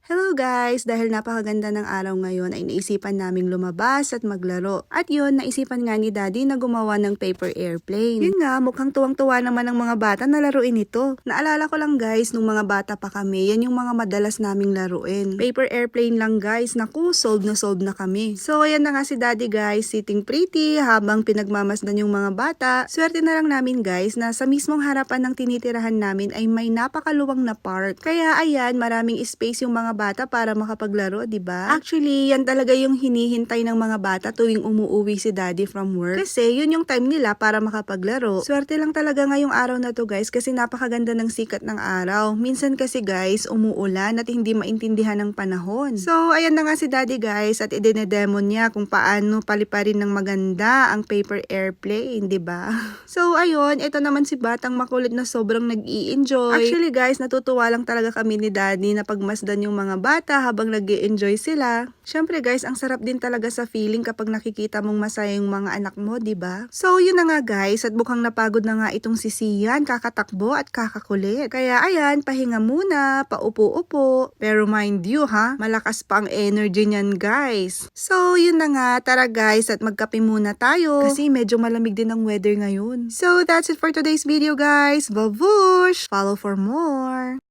Hello guys! Dahil napakaganda ng araw ngayon ay naisipan naming lumabas at maglaro. At yun, naisipan nga ni Daddy na gumawa ng paper airplane. Yun nga, mukhang tuwang-tuwa naman ng mga bata na laruin ito. Naalala ko lang guys, nung mga bata pa kami, yan yung mga madalas naming laruin. Paper airplane lang guys, naku, solve na kami. So ayan na nga si Daddy guys, sitting pretty habang pinagmamasdan yung mga bata. Swerte na lang namin guys na sa mismong harapan ng tinitirahan namin ay may napakaluwang na park. Kaya ayan, maraming space yung mga bata para makapaglaro, 'di ba? Actually, yan talaga yung hinihintay ng mga bata tuwing umuuwi si Daddy from work. Kasi yun yung time nila para makapaglaro. Swerte lang talaga ngayong araw na to guys kasi napakaganda ng sikat ng araw. Minsan kasi guys, umuulan at hindi maintindihan ng panahon. So, ayan na nga si Daddy guys at idinedemo niya kung paano paliparin ng maganda ang paper airplane, 'di ba? So, ayun, ito naman si Batang makulit na sobrang nag-i-enjoy. Actually guys, natutuwa lang talaga kami ni Daddy na pagmasdan yung mga bata habang nag-i-enjoy sila. Syempre guys, ang sarap din talaga sa feeling kapag nakikita mong masaya yung mga anak mo, 'di ba? So, yun na nga guys, at mukhang napagod na nga itong si Sian, kakatakbo at kakakulit. Kaya ayan, pahinga muna, paupo-upo. Pero mind you ha, malakas pa ang energy niyan guys. So, yun na nga, tara guys at magkape muna tayo. Kasi medyo malamig din ang weather ngayon. So, that's it for today's video guys. Babush! Follow for more!